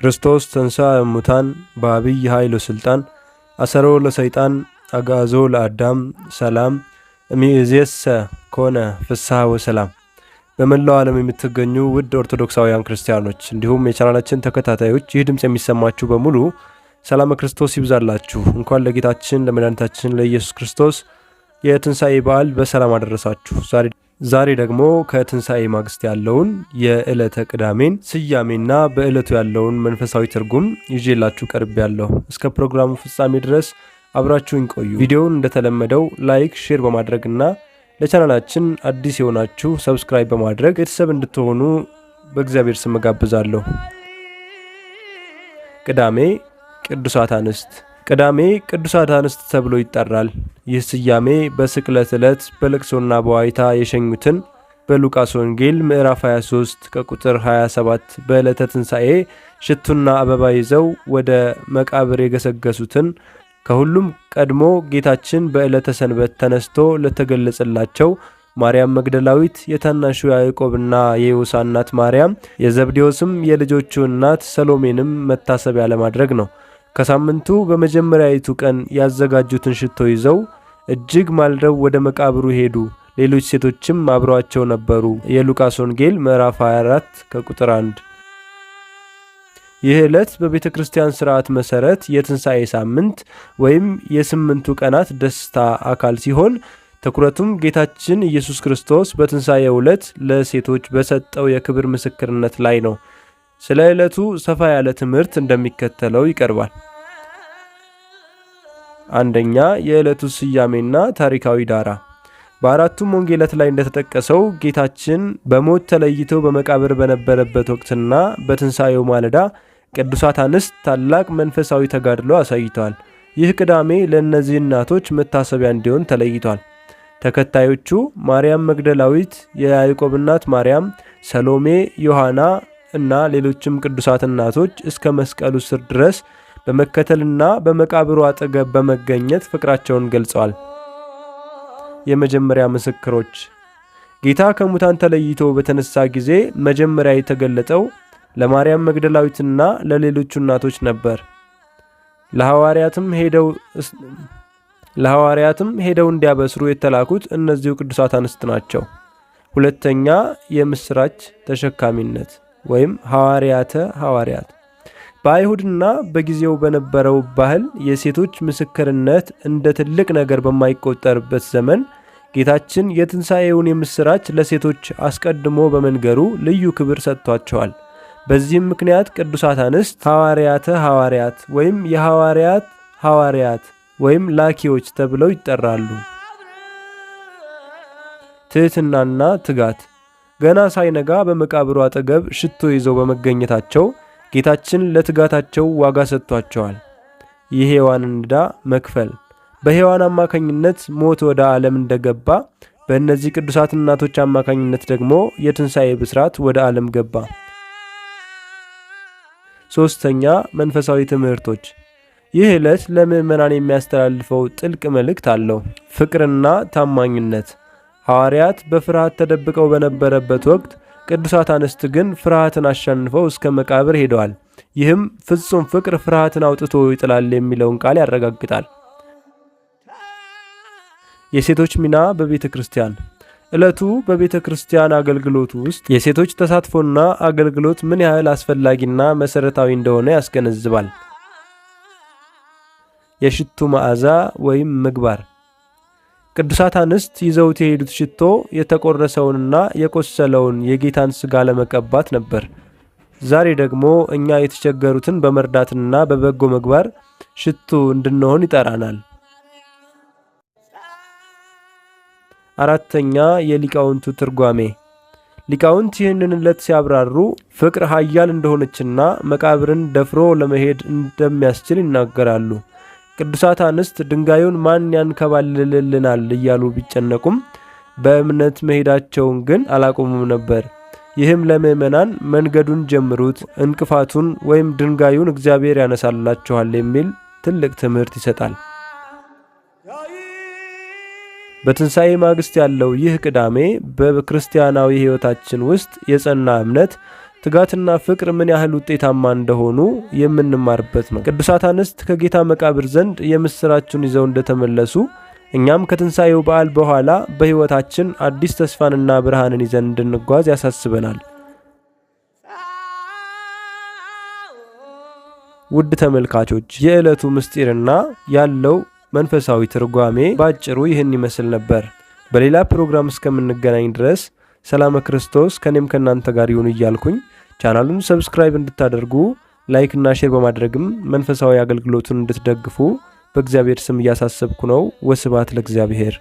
ክርስቶስ ተንሥአ እሙታን በአብይ ኃይል ወሥልጣን አሰሮ ለሰይጣን አግዓዞ ለአዳም ሰላም እምይእዜሰ ኮነ ፍስሐ ወሰላም። በመላው ዓለም የምትገኙ ውድ ኦርቶዶክሳውያን ክርስቲያኖች እንዲሁም የቻናላችን ተከታታዮች ይህ ድምጽ የሚሰማችሁ በሙሉ ሰላም ክርስቶስ ይብዛላችሁ። እንኳን ለጌታችን ለመድኃኒታችን ለኢየሱስ ክርስቶስ የትንሣኤ በዓል በሰላም አደረሳችሁ። ዛሬ ደግሞ ከትንሣኤ ማግስት ያለውን የዕለተ ቅዳሜን ስያሜና በዕለቱ ያለውን መንፈሳዊ ትርጉም ይዤላችሁ ቀርቤያለሁ። እስከ ፕሮግራሙ ፍጻሜ ድረስ አብራችሁን ቆዩ። ቪዲዮውን እንደተለመደው ላይክ፣ ሼር በማድረግና ለቻናላችን አዲስ የሆናችሁ ሰብስክራይብ በማድረግ ቤተሰብ እንድትሆኑ በእግዚአብሔር ስም ጋብዛለሁ። ቅዳሜ ቅዱሳት አንስት። ቅዳሜ ቅዱሳት አንስት ተብሎ ይጠራል። ይህ ስያሜ በስቅለት ዕለት በለቅሶና በዋይታ የሸኙትን በሉቃስ ወንጌል ምዕራፍ 23 ከቁጥር 27 በዕለተ ትንሣኤ ሽቱና አበባ ይዘው ወደ መቃብር የገሰገሱትን ከሁሉም ቀድሞ ጌታችን በዕለተ ሰንበት ተነስቶ ለተገለጸላቸው ማርያም መግደላዊት፣ የታናሹ ያዕቆብና የዮሳ እናት ማርያም፣ የዘብዴዎስም የልጆቹ እናት ሰሎሜንም መታሰቢያ ለማድረግ ነው። ከሳምንቱ በመጀመሪያይቱ ቀን ያዘጋጁትን ሽቶ ይዘው እጅግ ማልደው ወደ መቃብሩ ሄዱ። ሌሎች ሴቶችም አብረዋቸው ነበሩ። የሉቃስ ወንጌል ምዕራፍ 24 ከቁጥር 1። ይህ ዕለት በቤተ ክርስቲያን ሥርዓት መሠረት የትንሣኤ ሳምንት ወይም የስምንቱ ቀናት ደስታ አካል ሲሆን ትኩረቱም ጌታችን ኢየሱስ ክርስቶስ በትንሣኤው ዕለት ለሴቶች በሰጠው የክብር ምስክርነት ላይ ነው። ስለ ዕለቱ ሰፋ ያለ ትምህርት እንደሚከተለው ይቀርባል። አንደኛ፣ የዕለቱ ስያሜና ታሪካዊ ዳራ። በአራቱም ወንጌላት ላይ እንደተጠቀሰው ጌታችን በሞት ተለይቶ በመቃብር በነበረበት ወቅትና በትንሣኤው ማለዳ ቅዱሳት አንስት ታላቅ መንፈሳዊ ተጋድሎ አሳይተዋል። ይህ ቅዳሜ ለእነዚህ እናቶች መታሰቢያ እንዲሆን ተለይቷል። ተከታዮቹ ማርያም መግደላዊት፣ የያዕቆብ እናት ማርያም፣ ሰሎሜ፣ ዮሐና እና ሌሎችም ቅዱሳት እናቶች እስከ መስቀሉ ስር ድረስ በመከተልና በመቃብሩ አጠገብ በመገኘት ፍቅራቸውን ገልጸዋል። የመጀመሪያ ምስክሮች። ጌታ ከሙታን ተለይቶ በተነሳ ጊዜ መጀመሪያ የተገለጠው ለማርያም መግደላዊትና ለሌሎቹ እናቶች ነበር። ለሐዋርያትም ሄደው እንዲያበስሩ የተላኩት እነዚሁ ቅዱሳት አንስት ናቸው። ሁለተኛ፣ የምስራች ተሸካሚነት ወይም ሐዋርያተ ሐዋርያት። በአይሁድና በጊዜው በነበረው ባህል የሴቶች ምስክርነት እንደ ትልቅ ነገር በማይቆጠርበት ዘመን ጌታችን የትንሣኤውን የምስራች ለሴቶች አስቀድሞ በመንገሩ ልዩ ክብር ሰጥቷቸዋል። በዚህም ምክንያት ቅዱሳት አንስት ሐዋርያተ ሐዋርያት ወይም የሐዋርያት ሐዋርያት ወይም ላኪዎች ተብለው ይጠራሉ። ትሕትናና ትጋት። ገና ሳይነጋ በመቃብሩ አጠገብ ሽቶ ይዘው በመገኘታቸው ጌታችን ለትጋታቸው ዋጋ ሰጥቷቸዋል። የሔዋንን ዕዳ መክፈል። በሔዋን አማካኝነት ሞት ወደ ዓለም እንደገባ በእነዚህ ቅዱሳት እናቶች አማካኝነት ደግሞ የትንሣኤ ብስራት ወደ ዓለም ገባ። ሦስተኛ፣ መንፈሳዊ ትምህርቶች። ይህ ዕለት ለምዕመናን የሚያስተላልፈው ጥልቅ መልእክት አለው። ፍቅርና ታማኝነት። ሐዋርያት በፍርሃት ተደብቀው በነበረበት ወቅት ቅዱሳት አንስት ግን ፍርሃትን አሸንፈው እስከ መቃብር ሄደዋል። ይህም ፍጹም ፍቅር ፍርሃትን አውጥቶ ይጥላል የሚለውን ቃል ያረጋግጣል። የሴቶች ሚና በቤተ ክርስቲያን። ዕለቱ በቤተ ክርስቲያን አገልግሎቱ ውስጥ የሴቶች ተሳትፎና አገልግሎት ምን ያህል አስፈላጊና መሠረታዊ እንደሆነ ያስገነዝባል። የሽቱ መዓዛ ወይም ምግባር። ቅዱሳት አንስት ይዘውት የሄዱት ሽቶ የተቆረሰውንና የቆሰለውን የጌታን ሥጋ ለመቀባት ነበር። ዛሬ ደግሞ እኛ የተቸገሩትን በመርዳትና በበጎ ምግባር ሽቱ እንድንሆን ይጠራናል። አራተኛ፣ የሊቃውንቱ ትርጓሜ። ሊቃውንት ይህንን ዕለት ሲያብራሩ ፍቅር ኃያል እንደሆነችና መቃብርን ደፍሮ ለመሄድ እንደሚያስችል ይናገራሉ። ቅዱሳት አንስት ድንጋዩን ማን ያንከባልልልናል እያሉ ቢጨነቁም በእምነት መሄዳቸውን ግን አላቆሙም ነበር። ይህም ለምዕመናን መንገዱን ጀምሩት፣ እንቅፋቱን ወይም ድንጋዩን እግዚአብሔር ያነሳላችኋል የሚል ትልቅ ትምህርት ይሰጣል። በትንሣኤ ማግስት ያለው ይህ ቅዳሜ በክርስቲያናዊ ሕይወታችን ውስጥ የጸና እምነት፣ ትጋትና ፍቅር ምን ያህል ውጤታማ እንደሆኑ የምንማርበት ነው። ቅዱሳት አንስት ከጌታ መቃብር ዘንድ የምስራቹን ይዘው እንደተመለሱ እኛም ከትንሣኤው በዓል በኋላ በሕይወታችን አዲስ ተስፋንና ብርሃንን ይዘን እንድንጓዝ ያሳስበናል። ውድ ተመልካቾች፣ የዕለቱ ምስጢርና ያለው መንፈሳዊ ትርጓሜ ባጭሩ ይህን ይመስል ነበር። በሌላ ፕሮግራም እስከምንገናኝ ድረስ ሰላም ክርስቶስ ከኔም ከናንተ ጋር ይሁን እያልኩኝ ቻናሉን ሰብስክራይብ እንድታደርጉ ላይክ እና ሼር በማድረግም መንፈሳዊ አገልግሎቱን እንድትደግፉ በእግዚአብሔር ስም እያሳሰብኩ ነው። ወስብሐት ለእግዚአብሔር።